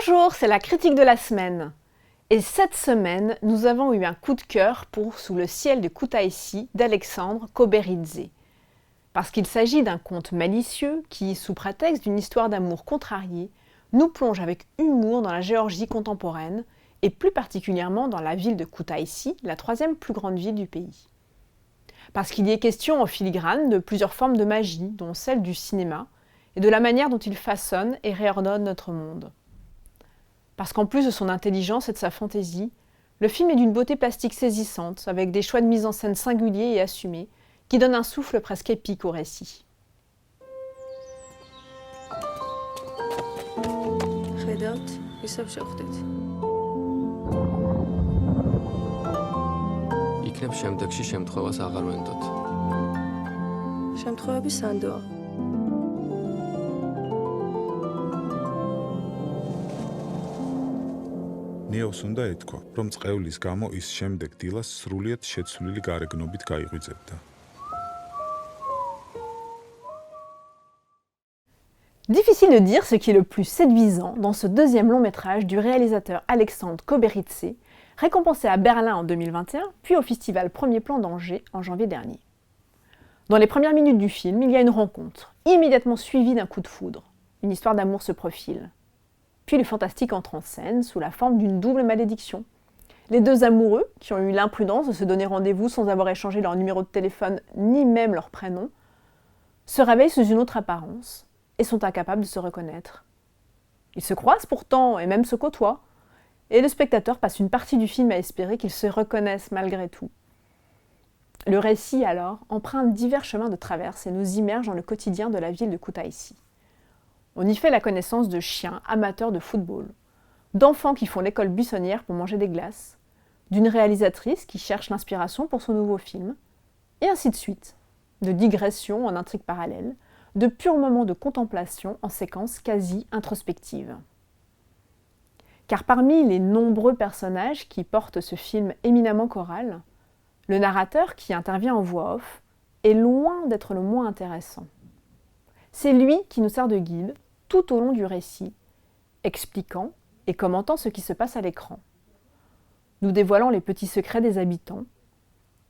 Bonjour, c'est la critique de la semaine. Et cette semaine, nous avons eu un coup de cœur pour Sous le ciel de Kutaïsi d'Alexandre Koberidze. Parce qu'il s'agit d'un conte malicieux qui, sous prétexte d'une histoire d'amour contrariée, nous plonge avec humour dans la Géorgie contemporaine et plus particulièrement dans la ville de Kutaïsi, la troisième plus grande ville du pays. Parce qu'il y est question en filigrane de plusieurs formes de magie, dont celle du cinéma, et de la manière dont il façonne et réordonne notre monde. Parce qu'en plus de son intelligence et de sa fantaisie, le film est d'une beauté plastique saisissante, avec des choix de mise en scène singuliers et assumés, qui donnent un souffle presque épique au récit. იქნებ შემდეგში შემთხვევას აღარ ვენდოთ. შემთხვევები სანდოა. ნიოს უნდა ეთქვა, რომ წყევლის გამო ის შემდეგ დილას სრულიად შეცვლილი გარეგნობით გაიღვიძებდა. Difficile de dire ce qui est le plus séduisant dans ce deuxième long métrage du réalisateur Alexandre Koberidze, récompensé à Berlin en 2021, puis au festival Premier Plan d'Angers en janvier dernier. Dans les premières minutes du film, il y a une rencontre, immédiatement suivie d'un coup de foudre. Une histoire d'amour se profile. Puis le fantastique entre en scène sous la forme d'une double malédiction. Les deux amoureux, qui ont eu l'imprudence de se donner rendez-vous sans avoir échangé leur numéro de téléphone ni même leur prénom, se réveillent sous une autre apparence et sont incapables de se reconnaître. Ils se croisent pourtant et même se côtoient, et le spectateur passe une partie du film à espérer qu'ils se reconnaissent malgré tout. Le récit, alors, emprunte divers chemins de traverse et nous immerge dans le quotidien de la ville de Kutaïsi. On y fait la connaissance de chiens amateurs de football, d'enfants qui font l'école buissonnière pour manger des glaces, d'une réalisatrice qui cherche l'inspiration pour son nouveau film, et ainsi de suite, de digressions en intrigues parallèles, de purs moments de contemplation en séquences quasi introspectives. Car parmi les nombreux personnages qui portent ce film éminemment choral, le narrateur qui intervient en voix off est loin d'être le moins intéressant. C'est lui qui nous sert de guide tout au long du récit, expliquant et commentant ce qui se passe à l'écran, nous dévoilant les petits secrets des habitants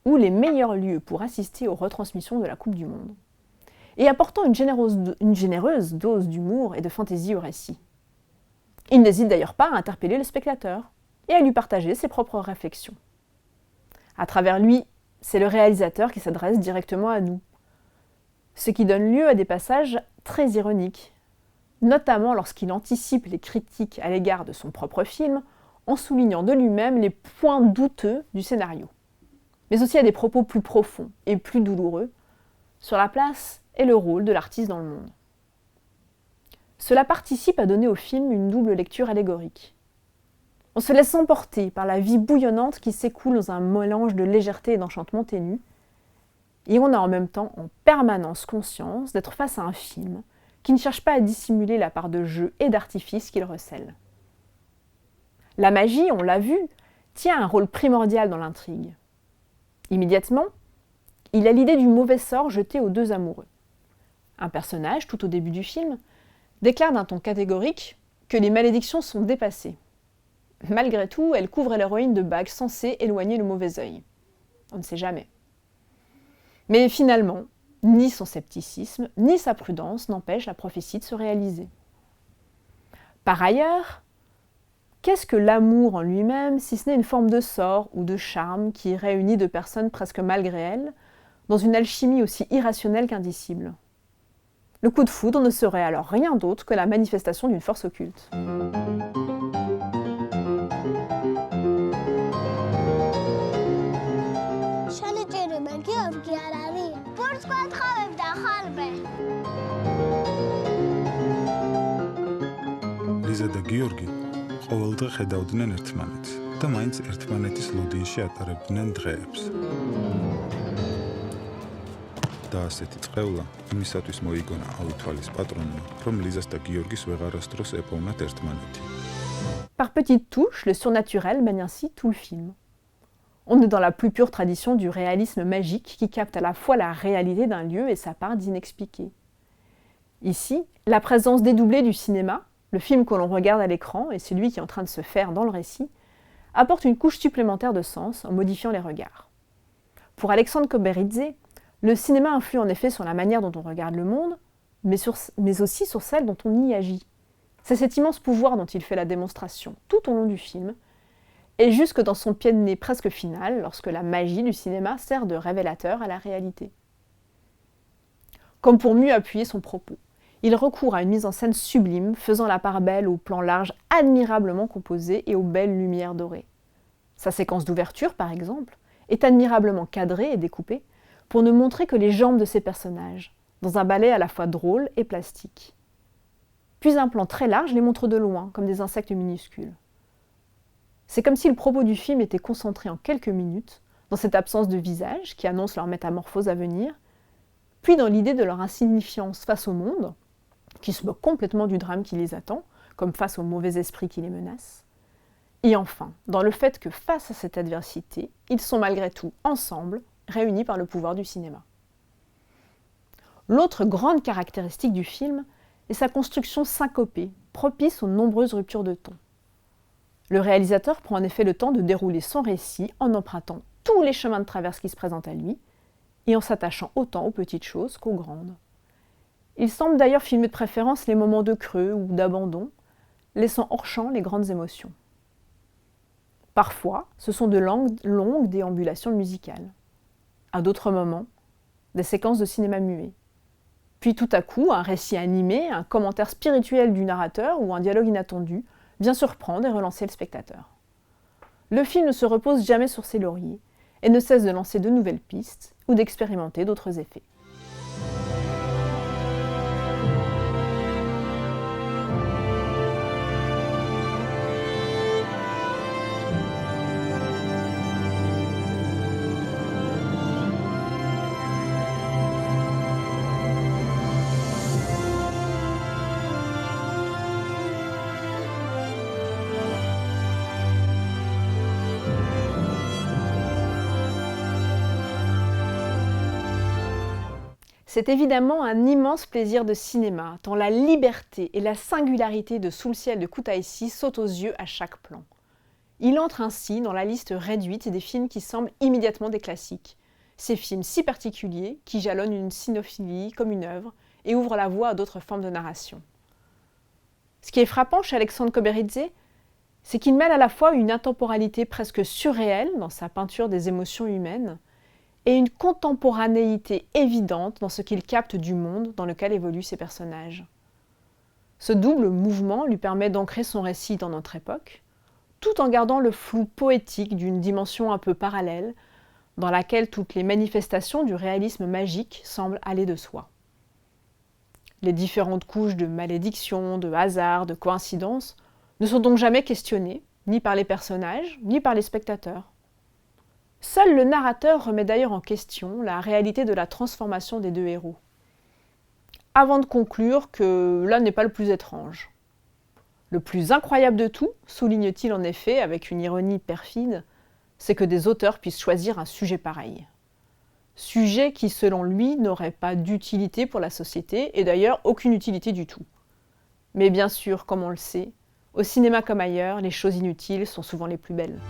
ou les meilleurs lieux pour assister aux retransmissions de la Coupe du Monde, et apportant une généreuse dose d'humour et de fantaisie au récit. Il n'hésite d'ailleurs pas à interpeller le spectateur et à lui partager ses propres réflexions. À travers lui, c'est le réalisateur qui s'adresse directement à nous, ce qui donne lieu à des passages très ironiques, notamment lorsqu'il anticipe les critiques à l'égard de son propre film en soulignant de lui-même les points douteux du scénario, mais aussi à des propos plus profonds et plus douloureux sur la place et le rôle de l'artiste dans le monde. Cela participe à donner au film une double lecture allégorique. On se laisse emporter par la vie bouillonnante qui s'écoule dans un mélange de légèreté et d'enchantement ténu, et on a en même temps en permanence conscience d'être face à un film qui ne cherche pas à dissimuler la part de jeu et d'artifice qu'il recèle. La magie, on l'a vu, tient un rôle primordial dans l'intrigue. Immédiatement, il a l'idée du mauvais sort jeté aux deux amoureux. Un personnage, tout au début du film, déclare d'un ton catégorique que les malédictions sont dépassées. Malgré tout, elle couvre l'héroïne de bagues censées éloigner le mauvais œil. On ne sait jamais. Mais finalement, ni son scepticisme, ni sa prudence n'empêchent la prophétie de se réaliser. Par ailleurs, qu'est-ce que l'amour en lui-même, si ce n'est une forme de sort ou de charme qui réunit deux personnes presque malgré elles, dans une alchimie aussi irrationnelle qu'indicible ? Le coup de foudre ne serait alors rien d'autre que la manifestation d'une force occulte. ლიზა და გიორგი ყოველდღე ხედავდნენ ერთმანეთს და მაინც ერთმანეთის ლოდინში ატარებდნენ დღეებს. და ასეთი წყევლა იმისათვის მოიგონა ავითვალის პატრონმა, რომ ლიზას და გიორგის ვეღარასდროს ეპოვნათ ერთმანეთი. Par petites touches, le surnaturel mène ainsi tout le film. On est dans la plus pure tradition du réalisme magique qui capte à la fois la réalité d'un lieu et sa part d'inexpliqué. Ici, la présence dédoublée du cinéma, le film que l'on regarde à l'écran et celui qui est en train de se faire dans le récit, apporte une couche supplémentaire de sens en modifiant les regards. Pour Alexandre Koberidze, le cinéma influe en effet sur la manière dont on regarde le monde, mais aussi sur celle dont on y agit. C'est cet immense pouvoir dont il fait la démonstration tout au long du film, et jusque dans son pied de nez presque final, lorsque la magie du cinéma sert de révélateur à la réalité. Comme pour mieux appuyer son propos, il recourt à une mise en scène sublime, faisant la part belle aux plans larges admirablement composés et aux belles lumières dorées. Sa séquence d'ouverture, par exemple, est admirablement cadrée et découpée pour ne montrer que les jambes de ses personnages, dans un ballet à la fois drôle et plastique. Puis un plan très large les montre de loin, comme des insectes minuscules. C'est comme si le propos du film était concentré en quelques minutes, dans cette absence de visage qui annonce leur métamorphose à venir, puis dans l'idée de leur insignifiance face au monde, qui se moque complètement du drame qui les attend, comme face aux mauvais esprits qui les menacent, et enfin, dans le fait que face à cette adversité, ils sont malgré tout ensemble, réunis par le pouvoir du cinéma. L'autre grande caractéristique du film est sa construction syncopée, propice aux nombreuses ruptures de ton. Le réalisateur prend en effet le temps de dérouler son récit en empruntant tous les chemins de traverse qui se présentent à lui et en s'attachant autant aux petites choses qu'aux grandes. Il semble d'ailleurs filmer de préférence les moments de creux ou d'abandon, laissant hors champ les grandes émotions. Parfois, ce sont de longues déambulations musicales. À d'autres moments, des séquences de cinéma muet. Puis tout à coup, un récit animé, un commentaire spirituel du narrateur ou un dialogue inattendu vient surprendre et relancer le spectateur. Le film ne se repose jamais sur ses lauriers et ne cesse de lancer de nouvelles pistes ou d'expérimenter d'autres effets. C'est évidemment un immense plaisir de cinéma, tant la liberté et la singularité de Sous le ciel de Kutaïsi sautent aux yeux à chaque plan. Il entre ainsi dans la liste réduite des films qui semblent immédiatement des classiques. Ces films si particuliers qui jalonnent une cinéphilie comme une œuvre et ouvrent la voie à d'autres formes de narration. Ce qui est frappant chez Alexandre Koberidze, c'est qu'il mêle à la fois une intemporalité presque surréelle dans sa peinture des émotions humaines, et une contemporanéité évidente dans ce qu'il capte du monde dans lequel évoluent ses personnages. Ce double mouvement lui permet d'ancrer son récit dans notre époque, tout en gardant le flou poétique d'une dimension un peu parallèle, dans laquelle toutes les manifestations du réalisme magique semblent aller de soi. Les différentes couches de malédiction, de hasard, de coïncidence ne sont donc jamais questionnées, ni par les personnages, ni par les spectateurs. Seul le narrateur remet d'ailleurs en question la réalité de la transformation des deux héros. Avant de conclure que là n'est pas le plus étrange. Le plus incroyable de tout, souligne-t-il en effet avec une ironie perfide, c'est que des auteurs puissent choisir un sujet pareil. Sujet qui, selon lui, n'aurait pas d'utilité pour la société et d'ailleurs aucune utilité du tout. Mais bien sûr, comme on le sait, au cinéma comme ailleurs, les choses inutiles sont souvent les plus belles.